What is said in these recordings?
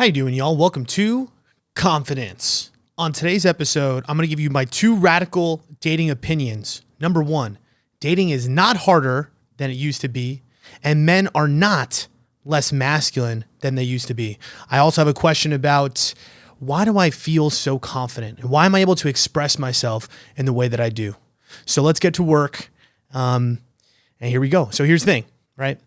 How you doing, y'all? Welcome to Confidence. On today's episode, I'm going to give you my two radical dating opinions. Number one, dating is not harder than it used to be, and men are not less masculine than they used to be. I also have a question about why do I feel so confident, and why am I able to express myself in the way that I do? So let's get to work, and here we go. So here's the thing, right?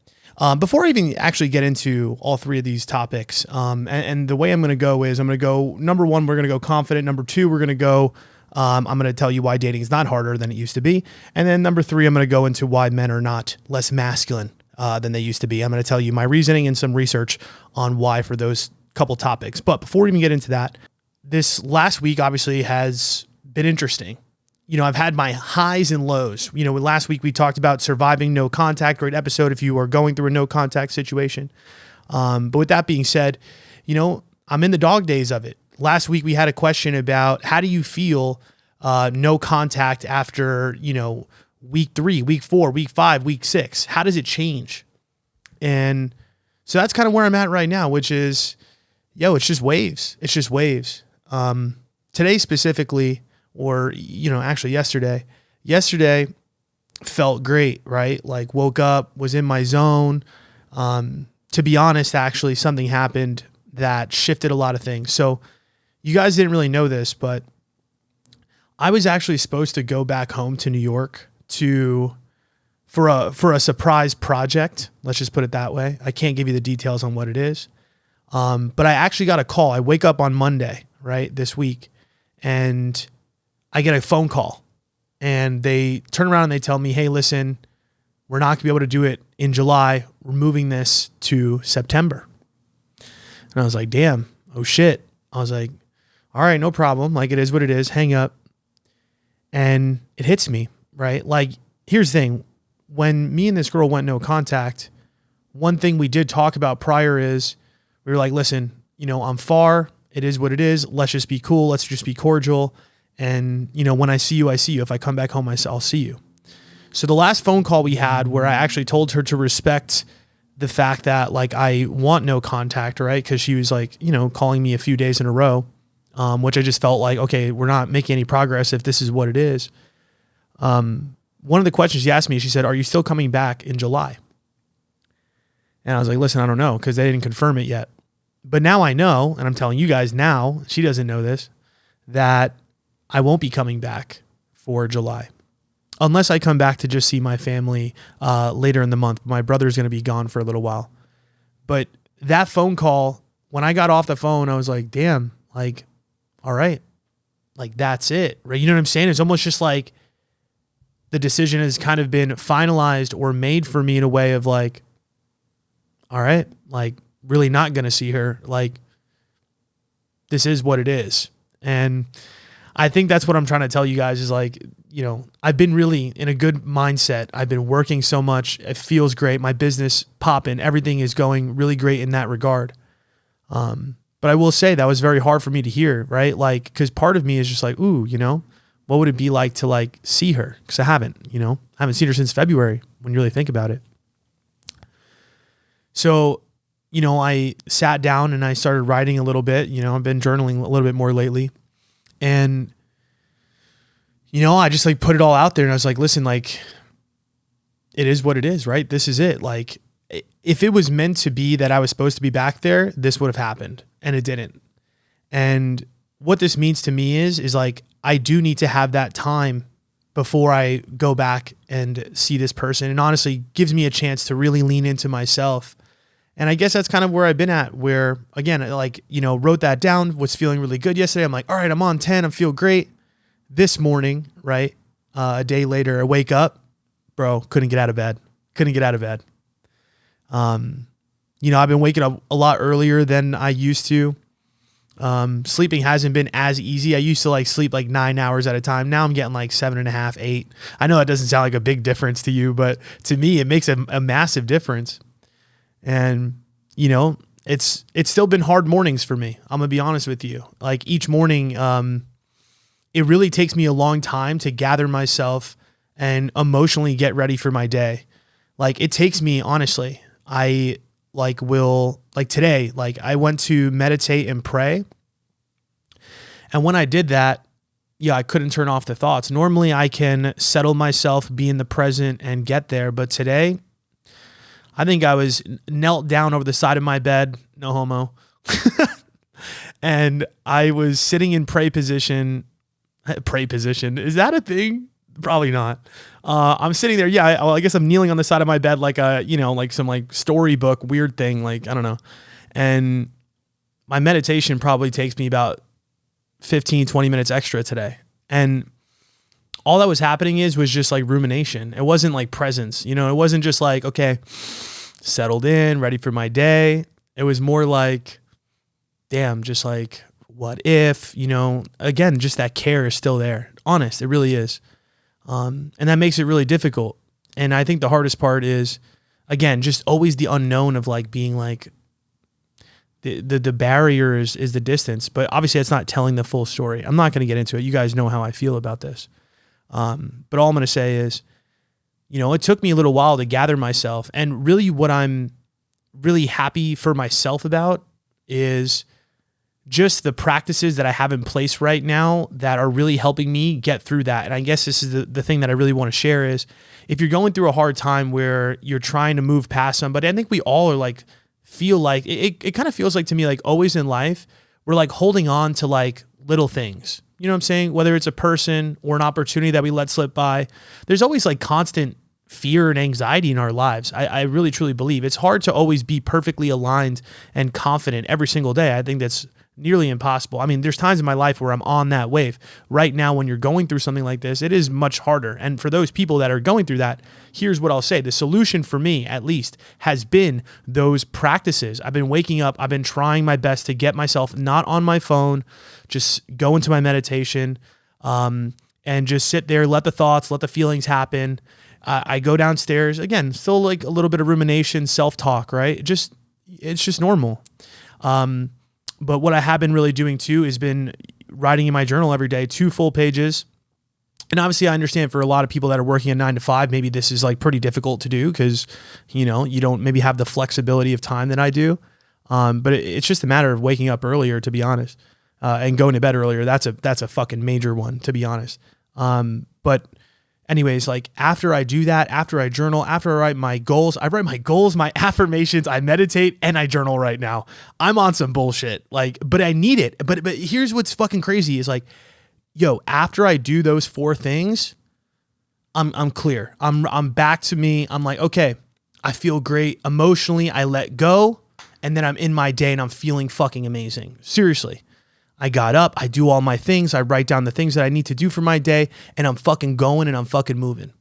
Before I even actually get into all three of these topics, and the way I'm going to go is I'm going to go, number one, we're going to go confident. Number two, we're going to go, I'm going to tell you why dating is not harder than it used to be. And then number three, I'm going to go into why men are not less masculine than they used to be. I'm going to tell you my reasoning and some research on why for those couple topics. But before we even get into that, this last week obviously has been interesting. You know, I've had my highs and lows. You know, last week we talked about surviving no contact, great episode if you are going through a no contact situation. But with that being said, you know, I'm in the dog days of it. Last week we had a question about how do you feel no contact after, you know, week 3, week 4, week 5, week 6? How does it change? And so that's kind of where I'm at right now, which is, it's just waves. It's just waves. Today specifically, or, you know, actually yesterday felt great, right? Like woke up, was in my zone. To be honest, actually something happened that shifted a lot of things. So you guys didn't really know this, but I was actually supposed to go back home to New York for a surprise project. Let's just put it that way. I can't give you the details on what it is. But I actually got a call. I wake up on Monday, right, this week, and I get a phone call, and they turn around and they tell me, hey, listen, we're not gonna be able to do it in July. We're moving this to September. And I was like, damn, oh shit. I was like, all right, no problem. Like, it is what it is. Hang up. And it hits me, right? Like, here's the thing. When me and this girl went no contact, one thing we did talk about prior is we were like, listen, you know, I'm far. It is what it is. Let's just be cool. Let's just be cordial. And, you know, when I see you, I see you. If I come back home, I'll see you. So the last phone call we had where I actually told her to respect the fact that, like, I want no contact, right? Because she was, like, you know, calling me a few days in a row, which I just felt like, okay, we're not making any progress if this is what it is. One of the questions she asked me, she said, are you still coming back in July? And I was like, listen, I don't know, because they didn't confirm it yet. But now I know, and I'm telling you guys now, she doesn't know this, that I won't be coming back for July unless I come back to just see my family later in the month. My brother's going to be gone for a little while. But that phone call, when I got off the phone, I was like, damn, like, all right, like, that's it, right? You know what I'm saying? It's almost just like the decision has kind of been finalized or made for me in a way of like, all right, like, really not going to see her. Like, this is what it is. And I think that's what I'm trying to tell you guys is, like, you know, I've been really in a good mindset. I've been working so much. It feels great. My business popping, everything is going really great in that regard. But I will say that was very hard for me to hear, right? Like, cause part of me is just like, ooh, you know, what would it be like to, like, see her? Cause I haven't seen her since February when you really think about it. So, you know, I sat down and I started writing a little bit. You know, I've been journaling a little bit more lately. And, you know, I just, like, put it all out there, and I was like, listen, like, it is what it is, right? This is it. Like, if it was meant to be that I was supposed to be back there, this would have happened, and it didn't. And what this means to me is like, I do need to have that time before I go back and see this person. And honestly, gives me a chance to really lean into myself. And I guess that's kind of where I've been at, where, again, like, you know, wrote that down, was feeling really good yesterday. I'm like, all right, I'm on 10. I feel great. This morning, right? A day later, I wake up, bro, couldn't get out of bed. You know, I've been waking up a lot earlier than I used to. Sleeping hasn't been as easy. I used to, like, sleep like 9 hours at a time. Now I'm getting like 7.5, 8. I know that doesn't sound like a big difference to you, but to me, it makes a massive difference. And, you know, it's still been hard mornings for me. I'm gonna be honest with you. Like, each morning, it really takes me a long time to gather myself and emotionally get ready for my day. Like, it takes me, honestly, I like today, like I went to meditate and pray. And when I did that, I couldn't turn off the thoughts. Normally I can settle myself, be in the present and get there. But today I think I was knelt down over the side of my bed, no homo. And I was sitting in pray position. Pray position. Is that a thing? Probably not. I'm sitting there. Yeah. I guess I'm kneeling on the side of my bed, like like some like storybook weird thing. Like, I don't know. And my meditation probably takes me about 15, 20 minutes extra today. And all that was happening was just like rumination. It wasn't like presence, it wasn't just like, okay, settled in, ready for my day. It was more like, damn, just like, what if, again, just that care is still there. Honest, it really is. And that makes it really difficult. And I think the hardest part is, again, just always the unknown of like being like, the barrier is the distance, but obviously it's not telling the full story. I'm not going to get into it. You guys know how I feel about this. But all I'm going to say is, it took me a little while to gather myself, and really what I'm really happy for myself about is just the practices that I have in place right now that are really helping me get through that. And I guess this is the thing that I really want to share is, if you're going through a hard time where you're trying to move past somebody, I think we all are like, feel like it kind of feels like to me, like always in life, we're like holding on to like little things, you know what I'm saying? Whether it's a person or an opportunity that we let slip by, there's always like constant fear and anxiety in our lives. I really truly believe it's hard to always be perfectly aligned and confident every single day. I think that's nearly impossible. I mean, there's times in my life where I'm on that wave. Right now, when you're going through something like this, it is much harder. And for those people that are going through that, here's what I'll say. The solution for me, at least, has been those practices. I've been waking up. I've been trying my best to get myself not on my phone, just go into my meditation, and just sit there, let the thoughts, let the feelings happen. I go downstairs, again, still like a little bit of rumination, self-talk, right? It's just normal. But what I have been really doing too has been writing in my journal every day, 2 full pages. And obviously I understand for a lot of people that are working a 9 to 5, maybe this is like pretty difficult to do because, you don't maybe have the flexibility of time that I do. But it's just a matter of waking up earlier, to be honest, and going to bed earlier. That's a fucking major one, to be honest. But anyways, like after I do that, after I journal, after I write my goals, my affirmations, I meditate, and I journal right now. I'm on some bullshit, like, but I need it. But here's what's fucking crazy is like, after I do those 4 things, I'm clear. I'm back to me. I'm like, okay, I feel great emotionally. I let go, and then I'm in my day and I'm feeling fucking amazing. Seriously. I got up, I do all my things, I write down the things that I need to do for my day, and I'm fucking going and I'm fucking moving.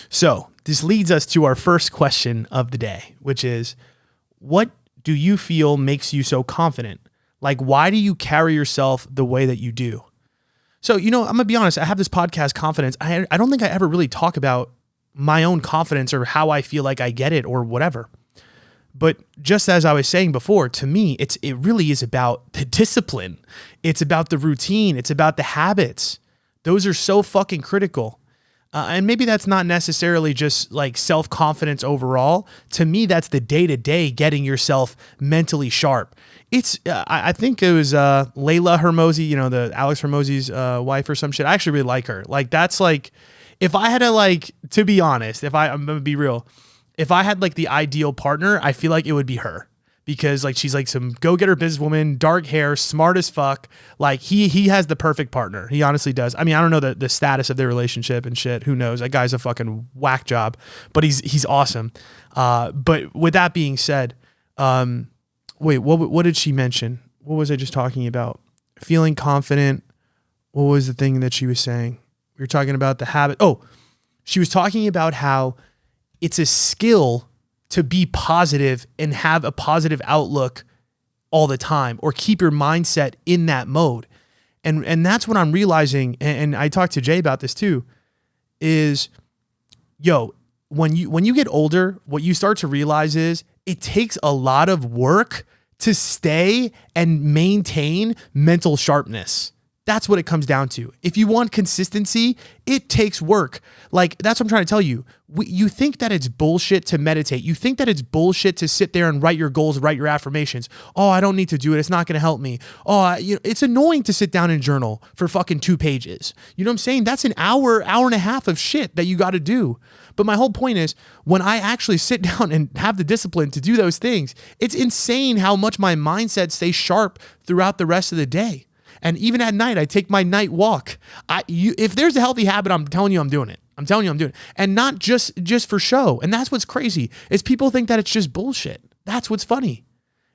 So this leads us to our first question of the day, which is, what do you feel makes you so confident? Like, why do you carry yourself the way that you do? So, I'm going to be honest, I have this podcast, Confidence. I don't think I ever really talk about my own confidence or how I feel like I get it or whatever. But just as I was saying before, to me, it really is about the discipline. It's about the routine. It's about the habits. Those are so fucking critical. And maybe that's not necessarily just like self-confidence overall. To me, that's the day-to-day getting yourself mentally sharp. I think it was Layla Hermosi, the Alex Hermosi's wife or some shit. I actually really like her. Like, that's like, if I had to like, to be honest, I'm going to be real, if I had like the ideal partner, I feel like it would be her, because like she's like some go-getter businesswoman, dark hair, smart as fuck. Like he has the perfect partner. He honestly does. I mean, I don't know the status of their relationship and shit. Who knows? That guy's a fucking whack job, but he's awesome. But with that being said, wait, what did she mention? What was I just talking about? Feeling confident. What was the thing that she was saying? We were talking about the habit. Oh, she was talking about how it's a skill to be positive and have a positive outlook all the time, or keep your mindset in that mode. And that's what I'm realizing. And I talked to Jay about this too, is when you get older, what you start to realize is it takes a lot of work to stay and maintain mental sharpness. That's what it comes down to. If you want consistency, it takes work. Like, that's what I'm trying to tell you. You think that it's bullshit to meditate. You think that it's bullshit to sit there and write your goals, write your affirmations. Oh, I don't need to do it. It's not going to help me. Oh, it's annoying to sit down and journal for fucking 2 pages. You know what I'm saying? That's an hour and a half of shit that you got to do. But my whole point is, when I actually sit down and have the discipline to do those things, it's insane how much my mindset stays sharp throughout the rest of the day. And even at night, I take my night walk. If there's a healthy habit, I'm telling you I'm doing it. I'm telling you I'm doing it. And not just for show. And that's what's crazy, is people think that it's just bullshit. That's what's funny.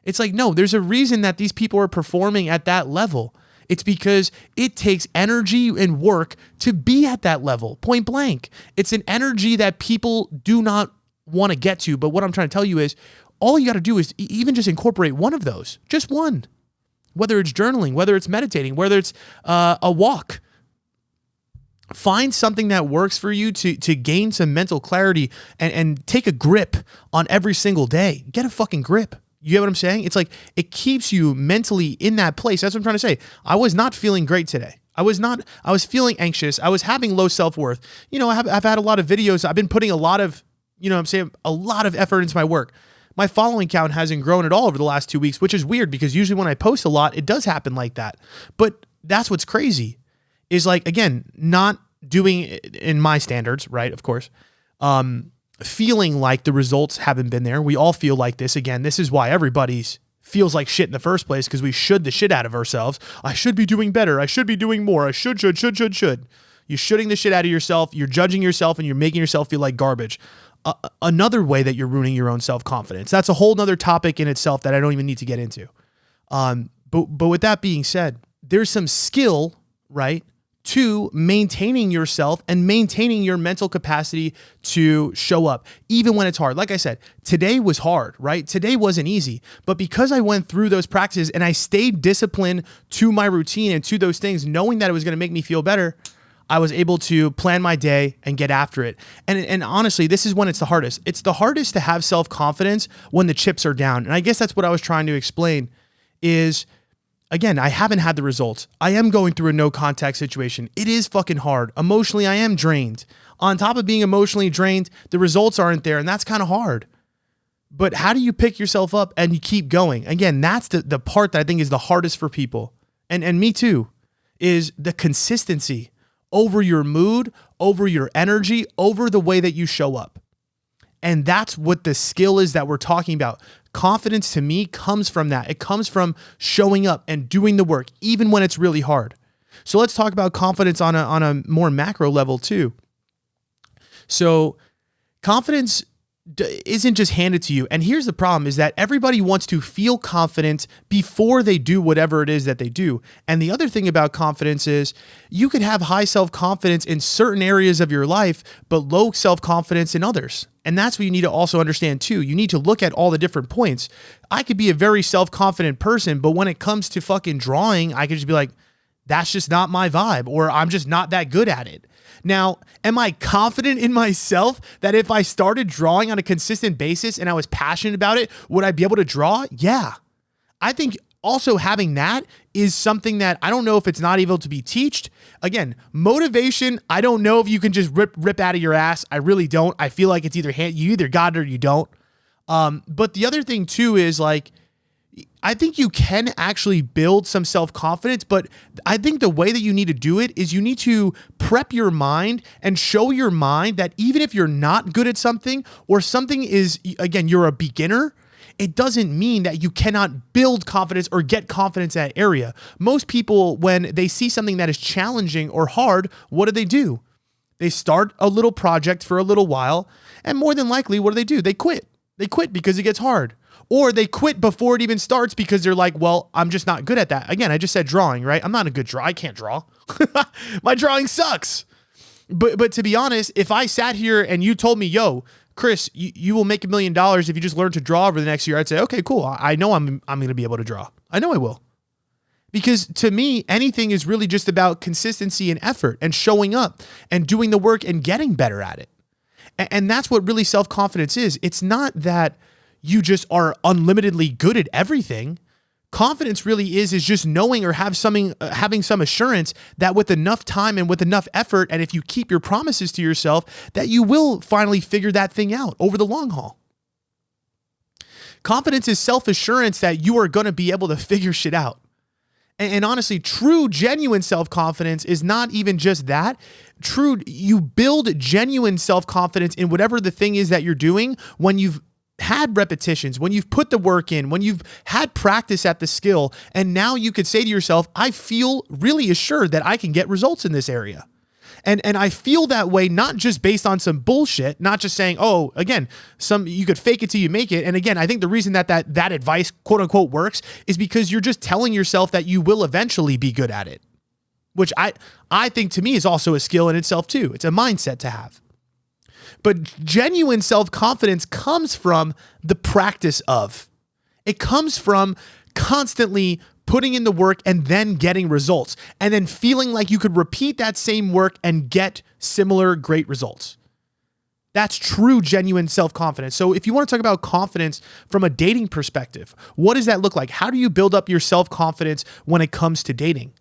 It's like, no, there's a reason that these people are performing at that level. It's because it takes energy and work to be at that level, point blank. It's an energy that people do not want to get to. But what I'm trying to tell you is, all you got to do is even just incorporate one of those, just one. Whether it's journaling, whether it's meditating, whether it's a walk. Find something that works for you to gain some mental clarity and take a grip on every single day. Get a fucking grip. You get what I'm saying? It's like, it keeps you mentally in that place. That's what I'm trying to say. I was not feeling great today. I was feeling anxious. I was having low self-worth. You know, I've had a lot of videos. I've been putting a lot of, a lot of effort into my work. My following count hasn't grown at all over the last 2 weeks, which is weird because usually when I post a lot, it does happen like that. But that's what's crazy, is like, again, not doing it in my standards, right? Of course, feeling like the results haven't been there. We all feel like this. Again, this is why everybody's feels like shit in the first place, because we should the shit out of ourselves. I should be doing better. I should be doing more. I should. You're shooting the shit out of yourself. You're judging yourself and you're making yourself feel like garbage. Another way that you're ruining your own self-confidence. That's a whole nother topic in itself that I don't even need to get into. But with that being said, there's some skill, right, to maintaining yourself and maintaining your mental capacity to show up, even when it's hard. Like I said, today was hard, right? Today wasn't easy. But because I went through those practices and I stayed disciplined to my routine and to those things, knowing that it was going to make me feel better, I was able to plan my day and get after it. And honestly, this is when it's the hardest. It's the hardest to have self-confidence when the chips are down. And I guess that's what I was trying to explain is, again, I haven't had the results. I am going through a no contact situation. It is fucking hard. Emotionally, I am drained. On top of being emotionally drained, the results aren't there, and that's kind of hard. But how do you pick yourself up and you keep going? Again, that's the part that I think is the hardest for people. And me too, is the consistency over your mood, over your energy, over the way that you show up. And that's what the skill is that we're talking about. Confidence to me comes from that. It comes from showing up and doing the work, even when it's really hard. So let's talk about confidence on a more macro level too. So confidence isn't just handed to you. And here's the problem, is that everybody wants to feel confident before they do whatever it is that they do. And the other thing about confidence is you could have high self-confidence in certain areas of your life, but low self-confidence in others. And that's what you need to also understand too. You need to look at all the different points. I could be a very self-confident person, but when it comes to fucking drawing, I could just be like, that's just not my vibe, or I'm just not that good at it. Now, am I confident in myself that if I started drawing on a consistent basis and I was passionate about it, would I be able to draw? Yeah. I think also having that is something that I don't know if it's not able to be taught. Again, motivation, I don't know if you can just rip out of your ass. I really don't. I feel like it's you either got it or you don't. But the other thing too is like, I think you can actually build some self-confidence, but I think the way that you need to do it is you need to prep your mind and show your mind that even if you're not good at something, or something is, again, you're a beginner, it doesn't mean that you cannot build confidence or get confidence in that area. Most people, when they see something that is challenging or hard, what do? They start a little project for a little while, and more than likely, what do? They quit. They quit because it gets hard. Or they quit before it even starts because they're like, well, I'm just not good at that. Again, I just said drawing, right? I'm not a good drawer. I can't draw. My drawing sucks. But to be honest, if I sat here and you told me, yo, Chris, you will make $1 million if you just learn to draw over the next year, I'd say, okay, cool. I know I'm going to be able to draw. I know I will. Because to me, anything is really just about consistency and effort and showing up and doing the work and getting better at it. And that's what really self-confidence is. It's not that you just are unlimitedly good at everything. Confidence really is just knowing or having some assurance that with enough time and with enough effort, and if you keep your promises to yourself, that you will finally figure that thing out over the long haul. Confidence is self-assurance that you are going to be able to figure shit out. And honestly, true, genuine self-confidence is not even just that. You build genuine self-confidence in whatever the thing is that you're doing when you've had repetitions, when you've put the work in, when you've had practice at the skill, and now you could say to yourself, I feel really assured that I can get results in this area. And I feel that way, not just based on some bullshit, not just saying, oh, again, you could fake it till you make it. And again, I think the reason that advice, quote unquote, works is because you're just telling yourself that you will eventually be good at it, which I think to me is also a skill in itself too. It's a mindset to have. But genuine self-confidence comes from the practice of. It comes from constantly putting in the work and then getting results, and then feeling like you could repeat that same work and get similar great results. That's true, genuine self-confidence. So if you want to talk about confidence from a dating perspective, what does that look like? How do you build up your self-confidence when it comes to dating?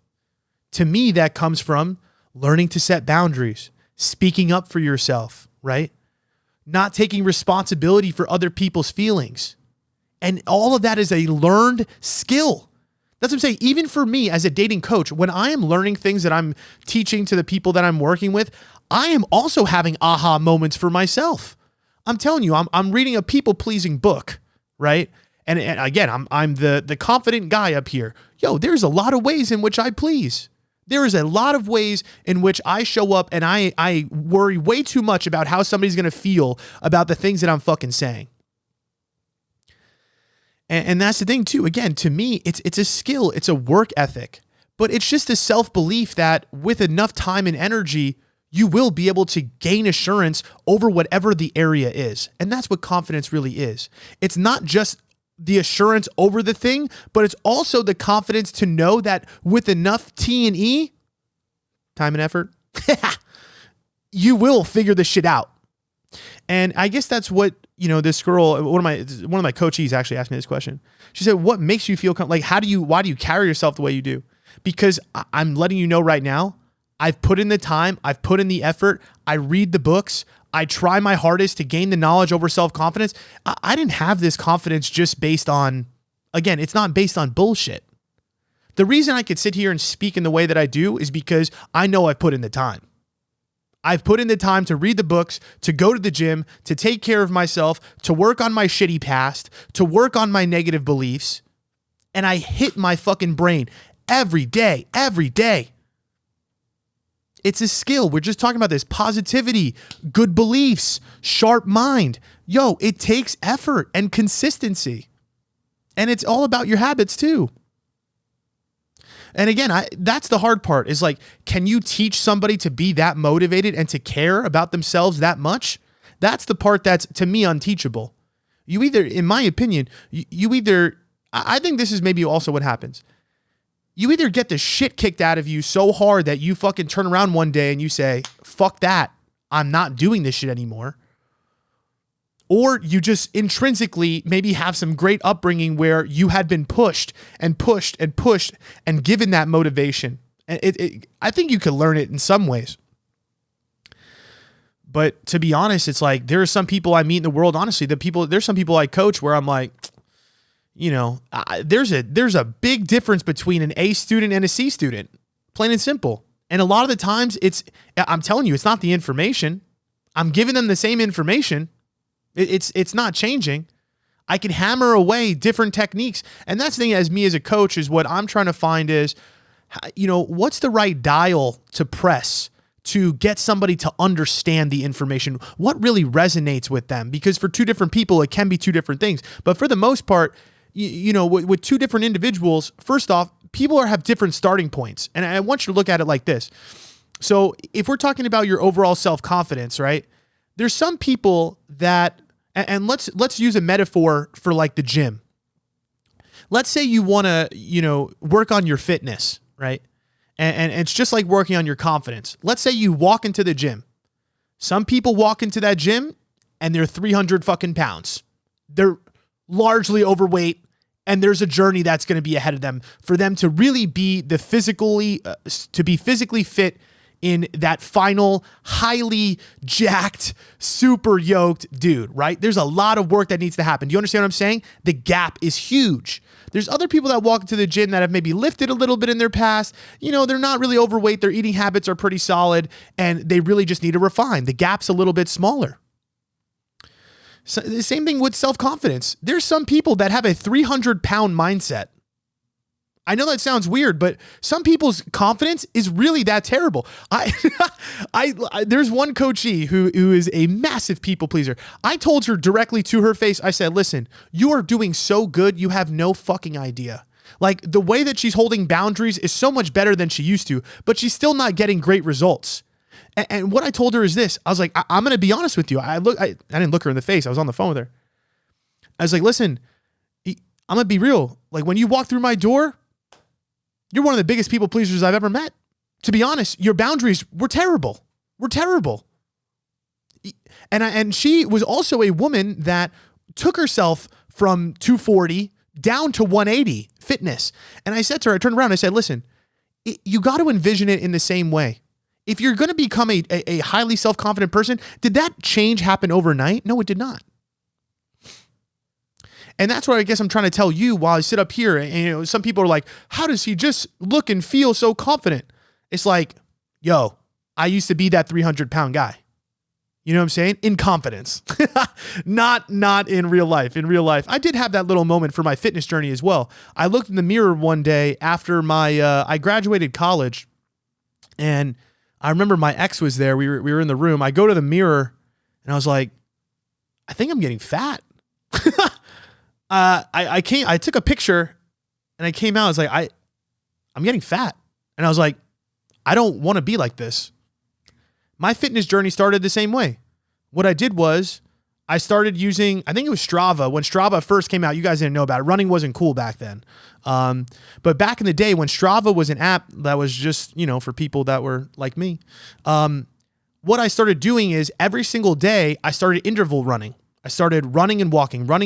To me, that comes from learning to set boundaries, speaking up for yourself, right? Not taking responsibility for other people's feelings. And all of that is a learned skill. That's what I'm saying. Even for me as a dating coach, when I am learning things that I'm teaching to the people that I'm working with, I am also having aha moments for myself. I'm telling you, I'm reading a people-pleasing book, right? And again, I'm the confident guy up here. Yo, there's a lot of ways in which I please. There is a lot of ways in which I show up and I worry way too much about how somebody's going to feel about the things that I'm fucking saying. And that's the thing too. Again, to me, it's a skill. It's a work ethic. But it's just a self-belief that with enough time and energy, you will be able to gain assurance over whatever the area is. And that's what confidence really is. It's not just the assurance over the thing, but it's also the confidence to know that with enough T&E, time and effort, you will figure this shit out. And I guess that's what, this girl, one of my coachees actually asked me this question. She said, what makes you feel why do you carry yourself the way you do? Because I'm letting you know right now, I've put in the time, I've put in the effort, I read the books, I try my hardest to gain the knowledge over self-confidence. I didn't have this confidence just based on, again, it's not based on bullshit. The reason I could sit here and speak in the way that I do is because I know I've put in the time. I've put in the time to read the books, to go to the gym, to take care of myself, to work on my shitty past, to work on my negative beliefs. And I hit my fucking brain every day. It's a skill. We're just talking about this. Positivity, good beliefs, sharp mind. Yo, it takes effort and consistency. And it's all about your habits too. And again, that's the hard part is can you teach somebody to be that motivated and to care about themselves that much? That's the part that's, to me, unteachable. You either, in my opinion, I think this is maybe also what happens. You either get the shit kicked out of you so hard that you fucking turn around one day and you say, fuck that, I'm not doing this shit anymore. Or you just intrinsically maybe have some great upbringing where you had been pushed and given that motivation. And I think you could learn it in some ways. But to be honest, it's there are some people I meet in the world, honestly, there's some people I coach where I'm there's a big difference between an A student and a C student, plain and simple. And a lot of the times I'm telling you, it's not the information. I'm giving them the same information. It's not changing. I can hammer away different techniques. And that's the thing as me as a coach is what I'm trying to find is, what's the right dial to press to get somebody to understand the information? What really resonates with them? Because for two different people, it can be two different things. But for the most part, with two different individuals, first off, people have different starting points. And I want you to look at it like this. So if we're talking about your overall self-confidence, right? There's some people that, and let's use a metaphor for the gym. Let's say you want to, work on your fitness, right? And it's just like working on your confidence. Let's say you walk into the gym. Some people walk into that gym and they're 300 fucking pounds. They're largely overweight And there's a journey that's going to be ahead of them for them to really be to be physically fit in that final highly jacked, super yoked dude, right? There's a lot of work that needs to happen. Do you understand what I'm saying? The gap is huge. There's other people that walk into the gym that have maybe lifted a little bit in their past. They're not really overweight. Their eating habits are pretty solid and they really just need to refine. The gap's a little bit smaller. So the same thing with self-confidence. There's some people that have a 300-pound mindset. I know that sounds weird, but some people's confidence is really that terrible. There's one coachee who is a massive people pleaser. I told her directly to her face, I said, listen, you are doing so good, you have no fucking idea. Like the way that she's holding boundaries is so much better than she used to, but she's still not getting great results. And what I told her is this. I was like, I'm going to be honest with you. I didn't look her in the face. I was on the phone with her. I was like, listen, I'm going to be real. Like when you walk through my door, you're one of the biggest people pleasers I've ever met. To be honest, your boundaries were terrible. And she was also a woman that took herself from 240 down to 180 fitness. And I said to her, I turned around and I said, listen, you got to envision it in the same way. If you're going to become a highly self-confident person, did that change happen overnight? No, it did not. And that's what I guess I'm trying to tell you while I sit up here. And some people are like, how does he just look and feel so confident? It's like, yo, I used to be that 300-pound guy. You know what I'm saying? In confidence, not in real life. In real life, I did have that little moment for my fitness journey as well. I looked in the mirror one day after I graduated college, and I remember my ex was there. We were in the room. I go to the mirror and I was like, I think I'm getting fat. I took a picture and I came out. I was like, I'm getting fat. And I was like, I don't want to be like this. My fitness journey started the same way. What I did was I started using, I think it was Strava. When Strava first came out, you guys didn't know about it. Running wasn't cool back then. But back in the day when Strava was an app that was just, for people that were like me, what I started doing is every single day I started interval running. I started running and walking, run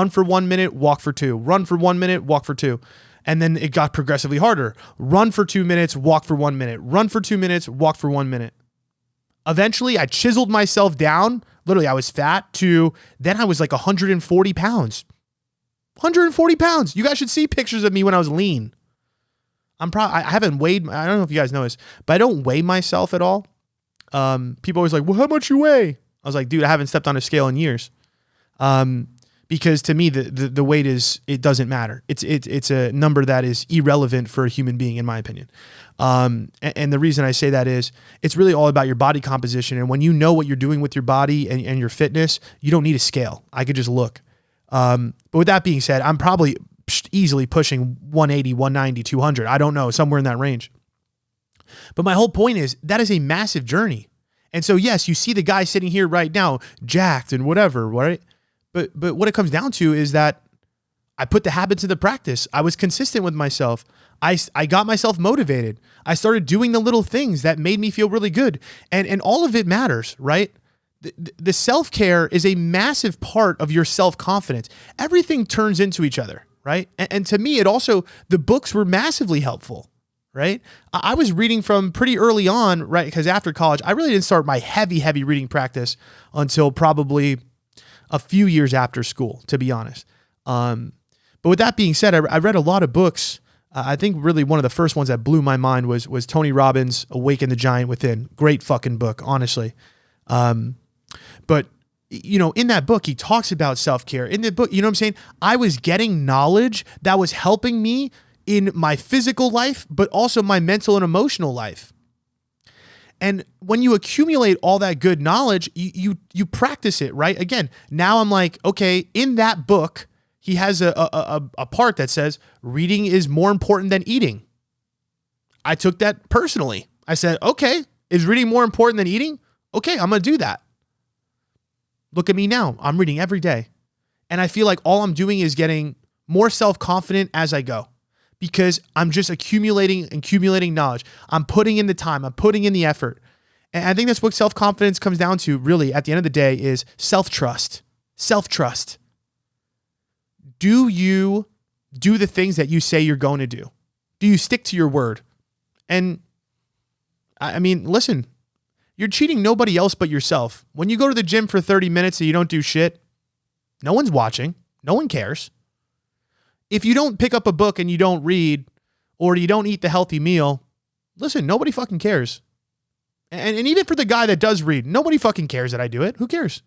for 1 minute, walk for 2, run for 1 minute, walk for 2. And then it got progressively harder. Run for 2 minutes, walk for 1 minute, run for 2 minutes, walk for 1 minute. Eventually I chiseled myself down. Literally I was fat then I was like 140 pounds. 140 pounds. You guys should see pictures of me when I was lean. I haven't weighed, I don't know if you guys know this, but I don't weigh myself at all. People always like, well, how much you weigh? I was like, dude, I haven't stepped on a scale in years. Because to me, the weight it doesn't matter. It's a number that is irrelevant for a human being, in my opinion. And the reason I say that is it's really all about your body composition. And when you know what you're doing with your body and your fitness, you don't need a scale. I could just look. But with that being said, I'm probably easily pushing 180, 190, 200. I don't know, somewhere in that range. But my whole point is that is a massive journey. And so, yes, you see the guy sitting here right now, jacked and whatever, right? But what it comes down to is that I put the habits into practice. I was consistent with myself. I got myself motivated. I started doing the little things that made me feel really good. And all of it matters, right? The self-care is a massive part of your self-confidence. Everything turns into each other, right? And to me, the books were massively helpful, right? I was reading from pretty early on, right? Because after college, I really didn't start my heavy reading practice until probably a few years after school, to be honest. But with that being said, I read a lot of books. I think really one of the first ones that blew my mind was Tony Robbins' Awaken the Giant Within. Great fucking book, honestly. But in that book, he talks about self-care. In the book, you know what I'm saying? I was getting knowledge that was helping me in my physical life, but also my mental and emotional life. And when you accumulate all that good knowledge, you practice it, right? Again, now I'm like, okay, in that book, he has a part that says reading is more important than eating. I took that personally. I said, okay, is reading more important than eating? Okay, I'm going to do that. Look at me now. I'm reading every day. And I feel like all I'm doing is getting more self-confident as I go. Because I'm just accumulating knowledge. I'm putting in the time. I'm putting in the effort. And I think that's what self-confidence comes down to, really, at the end of the day, is self-trust. Self-trust. do you do the things that you say you're going to do? Do you stick to your word? And I mean, listen, you're cheating nobody else but yourself. When you go to the gym for 30 minutes and you don't do shit, no one's watching. No one cares. If you don't pick up a book and you don't read, or you don't eat the healthy meal, listen, nobody fucking cares. And even for the guy that does read, nobody fucking cares that I do it. Who cares?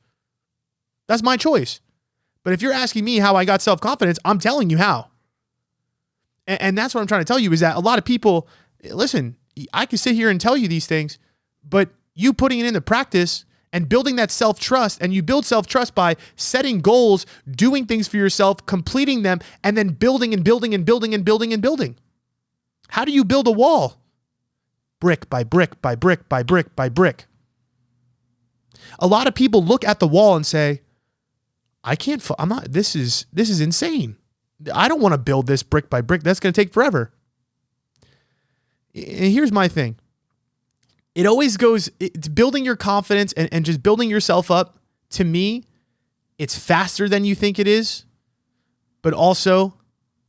That's my choice. But if you're asking me how I got self-confidence, I'm telling you how. And that's what I'm trying to tell you is that a lot of people, listen, I can sit here and tell you these things, but you putting it into practice and building that self-trust, and you build self-trust by setting goals, doing things for yourself, completing them, and then building and building and building and building and building. How do you build a wall? Brick by brick by brick by brick by brick. A lot of people look at the wall and say, this is insane. I don't want to build this brick by brick. That's going to take forever. And here's my thing. It always goes, it's building your confidence and just building yourself up. To me, it's faster than you think it is, but also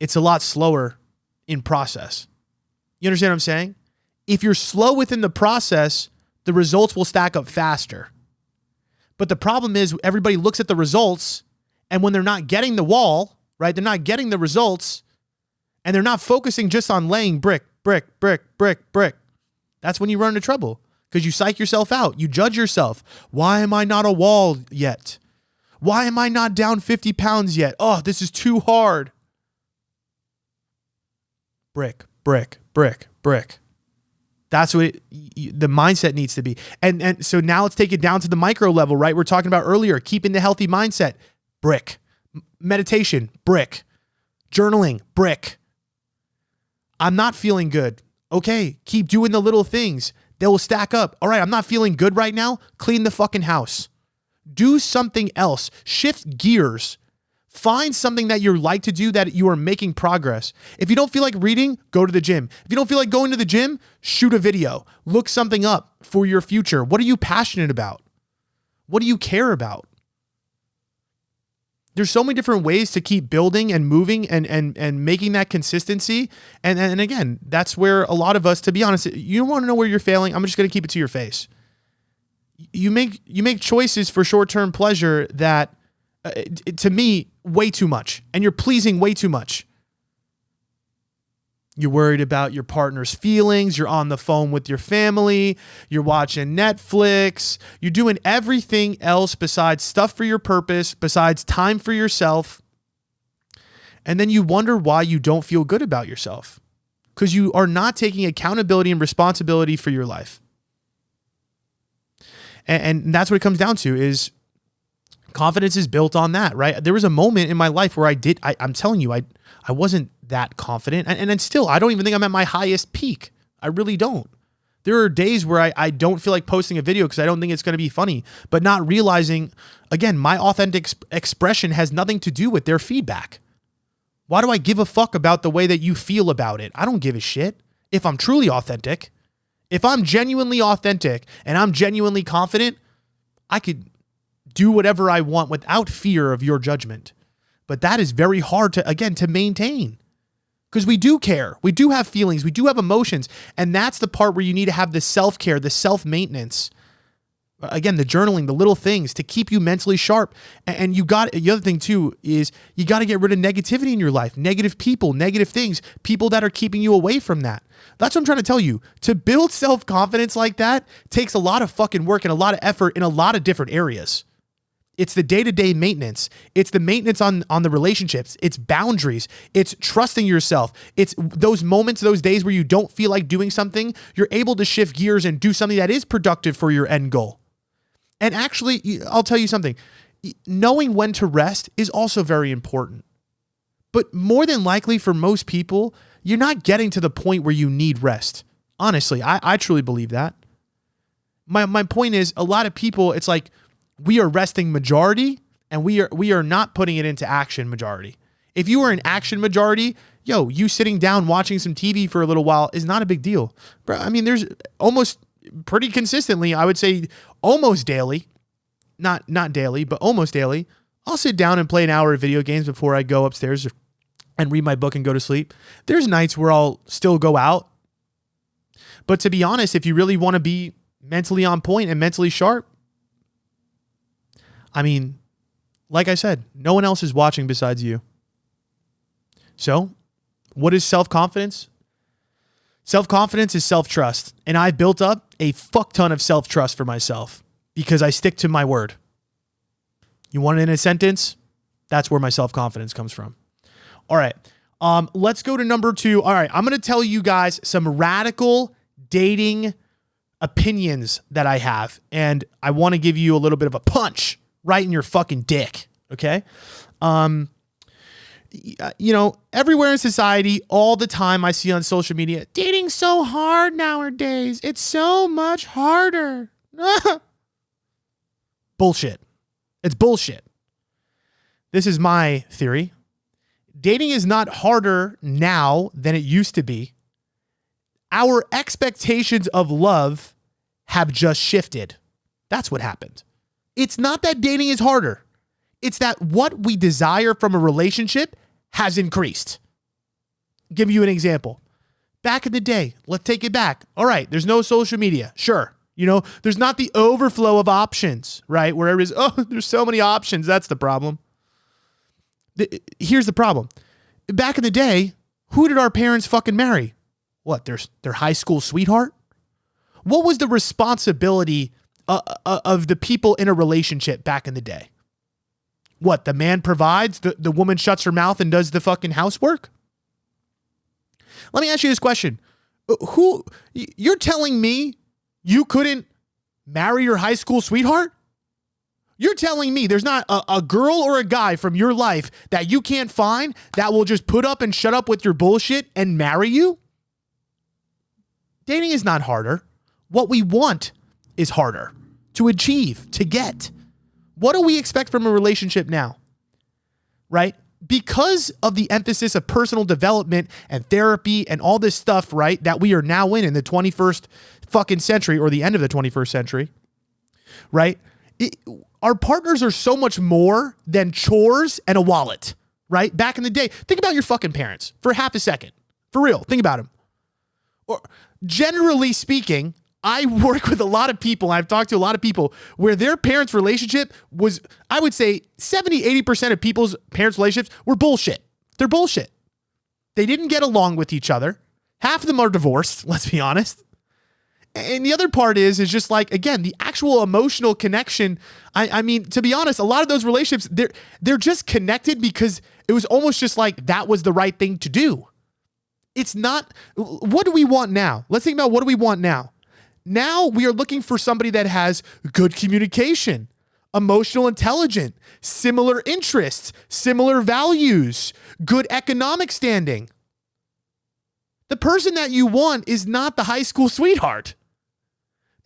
it's a lot slower in process. You understand what I'm saying? If you're slow within the process, the results will stack up faster. But the problem is everybody looks at the results, and when they're not getting the wall, right? They're not getting the results, and they're not focusing just on laying brick, brick, brick, brick, brick. That's when you run into trouble because you psych yourself out. You judge yourself. Why am I not a wall yet? Why am I not down 50 pounds yet? Oh, this is too hard. Brick, brick, brick, brick. That's what the mindset needs to be. And so now let's take it down to the micro level, right? We're talking about earlier, keeping the healthy mindset. Brick. Meditation, brick. Journaling, brick. I'm not feeling good. Okay, keep doing the little things. They will stack up. All right, I'm not feeling good right now. Clean the fucking house. Do something else. Shift gears. Find something that you like to do that you are making progress. If you don't feel like reading, go to the gym. If you don't feel like going to the gym, shoot a video. Look something up for your future. What are you passionate about? What do you care about? There's so many different ways to keep building and moving and making that consistency. And again, that's where a lot of us, to be honest, you don't want to know where you're failing. I'm just going to keep it to your face. You make choices for short-term pleasure that, to me, way too much. And you're pleasing way too much. You're worried about your partner's feelings. You're on the phone with your family. You're watching Netflix. You're doing everything else besides stuff for your purpose, besides time for yourself. And then you wonder why you don't feel good about yourself. Because you are not taking accountability and responsibility for your life. And that's what it comes down to is confidence is built on that, right? There was a moment in my life where I'm telling you, I wasn't that confident. And still, I don't even think I'm at my highest peak. I really don't. There are days where I don't feel like posting a video because I don't think it's going to be funny, but not realizing, again, my authentic expression has nothing to do with their feedback. Why do I give a fuck about the way that you feel about it? I don't give a shit if I'm truly authentic. If I'm genuinely authentic and I'm genuinely confident, I could do whatever I want without fear of your judgment. But that is very hard to maintain because we do care. We do have feelings. We do have emotions. And that's the part where you need to have the self-care, the self-maintenance. Again, the journaling, the little things to keep you mentally sharp. And the other thing too is you got to get rid of negativity in your life, negative people, negative things, people that are keeping you away from that. That's what I'm trying to tell you. To build self-confidence like that takes a lot of fucking work and a lot of effort in a lot of different areas. It's the day-to-day maintenance. It's the maintenance on the relationships. It's boundaries. It's trusting yourself. It's those moments, those days where you don't feel like doing something, you're able to shift gears and do something that is productive for your end goal. And actually, I'll tell you something. Knowing when to rest is also very important. But more than likely for most people, you're not getting to the point where you need rest. Honestly, I truly believe that. My point is, a lot of people, it's like we are resting majority and we are not putting it into action majority. If you are an action majority, you sitting down watching some TV for a little while is not a big deal. Bro, I mean, there's almost pretty consistently, I would say almost daily, not daily, but almost daily, I'll sit down and play an hour of video games before I go upstairs and read my book and go to sleep. There's nights where I'll still go out. But to be honest, if you really want to be mentally on point and mentally sharp, I mean, like I said, no one else is watching besides you. So, what is self-confidence? Self-confidence is self-trust. And I built up a fuck ton of self-trust for myself because I stick to my word. You want it in a sentence? That's where my self-confidence comes from. All right. Let's go to number 2. All right. I'm going to tell you guys some radical dating opinions that I have. And I want to give you a little bit of a punch right in your fucking dick. Okay. Everywhere in society, all the time I see on social media, dating's so hard nowadays. It's so much harder. Bullshit. It's bullshit. This is my theory. Dating is not harder now than it used to be. Our expectations of love have just shifted. That's what happened. It's not that dating is harder. It's that what we desire from a relationship has increased. Give you an example. Back in the day, let's take it back. All right, there's no social media. Sure. There's not the overflow of options, right? Where there's so many options. That's the problem. Here's the problem. Back in the day, who did our parents fucking marry? What, their high school sweetheart? What was the responsibility of the people in a relationship back in the day? What, the man provides, the woman shuts her mouth and does the fucking housework? Let me ask you this question. You're telling me you couldn't marry your high school sweetheart? You're telling me there's not a girl or a guy from your life that you can't find that will just put up and shut up with your bullshit and marry you? Dating is not harder. What we want is harder to achieve, to get. What do we expect from a relationship now? Right? Because of the emphasis of personal development and therapy and all this stuff, right, that we are now in the 21st fucking century, or the end of the 21st century, right? Our partners are so much more than chores and a wallet, right? Back in the day, think about your fucking parents for half a second. For real, think about them. Or generally speaking, I work with a lot of people, I've talked to a lot of people where their parents' relationship was, I would say 70, 80% of people's parents' relationships were bullshit. They're bullshit. They didn't get along with each other. Half of them are divorced, let's be honest. And the other part is just like, again, the actual emotional connection. I mean, to be honest, a lot of those relationships, they're just connected because it was almost just like that was the right thing to do. It's not, what do we want now? Let's think about what do we want now? Now we are looking for somebody that has good communication, emotional intelligence, similar interests, similar values, good economic standing. The person that you want is not the high school sweetheart.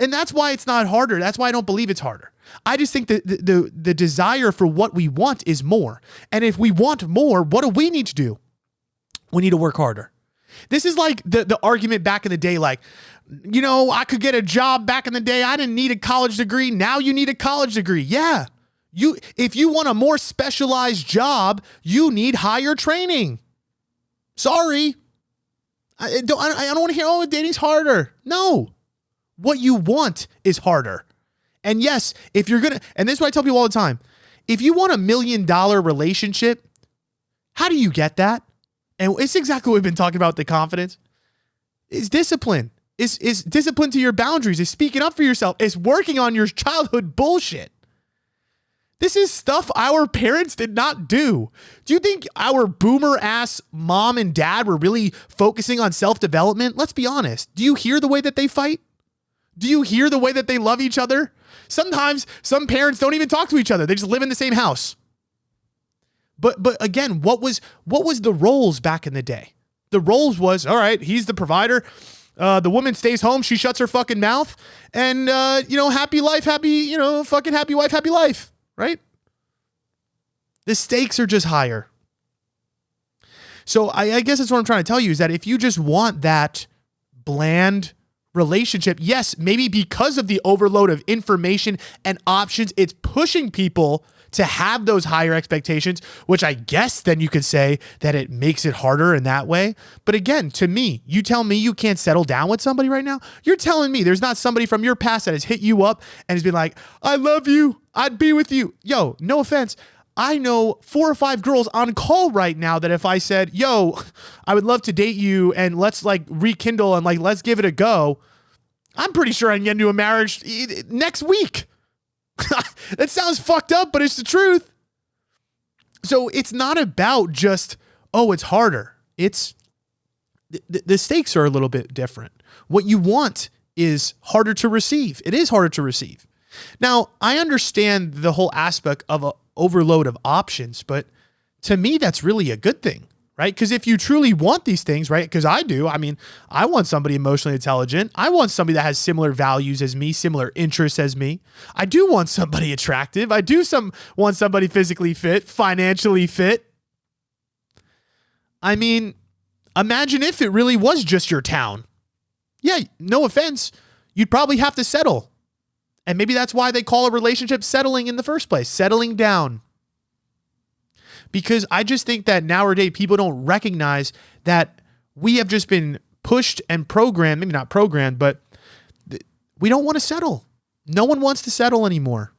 And that's why it's not harder. That's why I don't believe it's harder. I just think that the desire for what we want is more. And if we want more, what do we need to do? We need to work harder. This is like the argument back in the day, like, I could get a job back in the day. I didn't need a college degree. Now you need a college degree. Yeah. If you want a more specialized job, you need higher training. Sorry. I don't want to hear, dating's harder. No. What you want is harder. And yes, if you're going to, and this is what I tell people all the time, if you want $1 million relationship, how do you get that? And it's exactly what we've been talking about with the confidence. It's discipline. It's discipline to your boundaries. It's speaking up for yourself. It's working on your childhood bullshit. This is stuff our parents did not do. Do you think our boomer ass mom and dad were really focusing on self-development? Let's be honest. Do you hear the way that they fight? Do you hear the way that they love each other? Sometimes some parents don't even talk to each other. They just live in the same house. But again, what was the roles back in the day? The roles was, all right, he's the provider. The woman stays home. She shuts her fucking mouth. And, happy life, fucking happy wife, happy life. Right? The stakes are just higher. So I guess that's what I'm trying to tell you is that if you just want that bland relationship, yes, maybe because of the overload of information and options, it's pushing people to have those higher expectations, which I guess then you could say that it makes it harder in that way. But again, to me, you tell me you can't settle down with somebody right now. You're telling me there's not somebody from your past that has hit you up and has been like, I love you, I'd be with you. Yo, no offense. I know 4 or 5 girls on call right now that if I said, yo, I would love to date you and let's like rekindle and like, let's give it a go, I'm pretty sure I can get into a marriage next week. That sounds fucked up, but it's the truth. So it's not about just, oh, it's harder. It's the stakes are a little bit different. What you want is harder to receive. It is harder to receive. Now, I understand the whole aspect of an overload of options, but to me, that's really a good thing, right? Because if you truly want these things, right? Because I do. I mean, I want somebody emotionally intelligent. I want somebody that has similar values as me, similar interests as me. I do want somebody attractive. I do want somebody physically fit, financially fit. I mean, imagine if it really was just your town. Yeah, no offense. You'd probably have to settle. And maybe that's why they call a relationship settling in the first place, settling down. Because I just think that nowadays people don't recognize that we have just been pushed and programmed, maybe not programmed, but we don't want to settle. No one wants to settle anymore.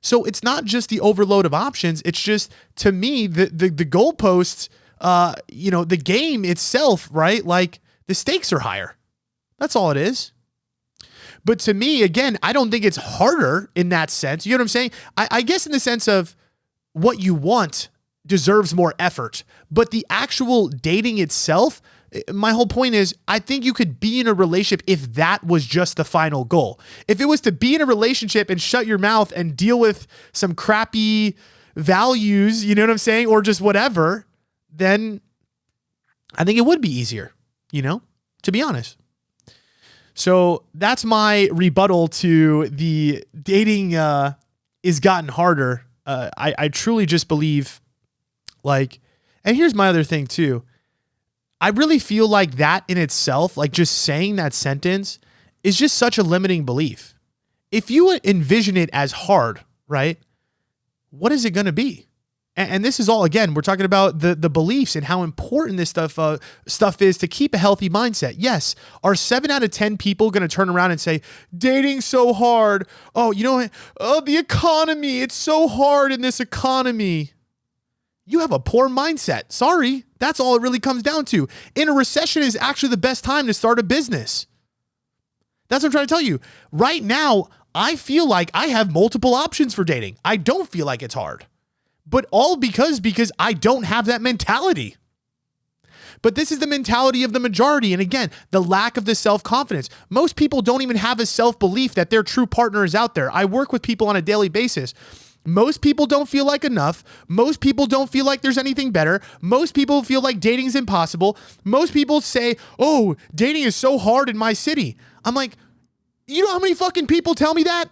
So it's not just the overload of options. It's just, to me, the goalposts, the game itself, right? Like the stakes are higher. That's all it is. But to me, again, I don't think it's harder in that sense. You know what I'm saying? I guess in the sense of what you want deserves more effort. But the actual dating itself, my whole point is, I think you could be in a relationship if that was just the final goal. If it was to be in a relationship and shut your mouth and deal with some crappy values, you know what I'm saying? Or just whatever, then I think it would be easier, to be honest. So that's my rebuttal to the dating is gotten harder. I truly just believe, and here's my other thing too. I really feel like that in itself, like just saying that sentence is just such a limiting belief. If you envision it as hard, right? What is it going to be? And this is all, again, we're talking about the beliefs and how important this stuff is to keep a healthy mindset. Yes. Are 7 out of 10 people going to turn around and say, dating's so hard? Oh, the economy, it's so hard in this economy. You have a poor mindset. Sorry. That's all it really comes down to. In a recession is actually the best time to start a business. That's what I'm trying to tell you. Right now, I feel like I have multiple options for dating. I don't feel like it's hard. But all because I don't have that mentality. But this is the mentality of the majority. And again, the lack of the self-confidence. Most people don't even have a self-belief that their true partner is out there. I work with people on a daily basis. Most people don't feel like enough. Most people don't feel like there's anything better. Most people feel like dating is impossible. Most people say, oh, dating is so hard in my city. I'm like, you know how many fucking people tell me that?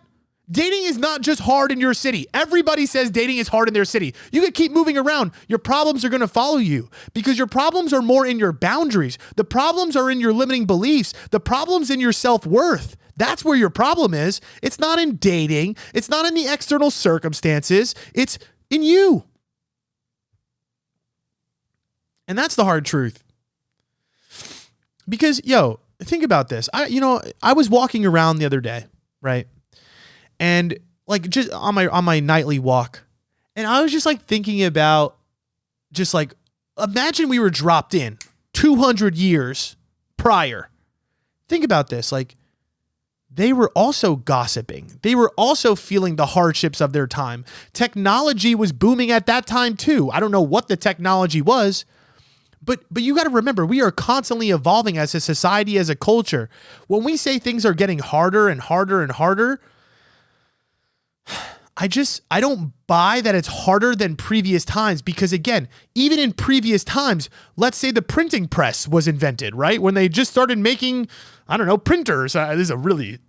Dating is not just hard in your city. Everybody says dating is hard in their city. You can keep moving around. Your problems are going to follow you because your problems are more in your boundaries. The problems are in your limiting beliefs. The problem's in your self-worth. That's where your problem is. It's not in dating. It's not in the external circumstances. It's in you. And that's the hard truth. Because, think about this. I was walking around the other day, right? And like just on my nightly walk, and I was just like thinking about just like, imagine we were dropped in 200 years prior. Think about this. Like they were also gossiping. They were also feeling the hardships of their time. Technology was booming at that time too. I don't know what the technology was, but you got to remember, we are constantly evolving as a society, as a culture. When we say things are getting harder and harder and harder, I don't buy that it's harder than previous times because, again, even in previous times, let's say the printing press was invented, right? When they just started making, printers. This is a really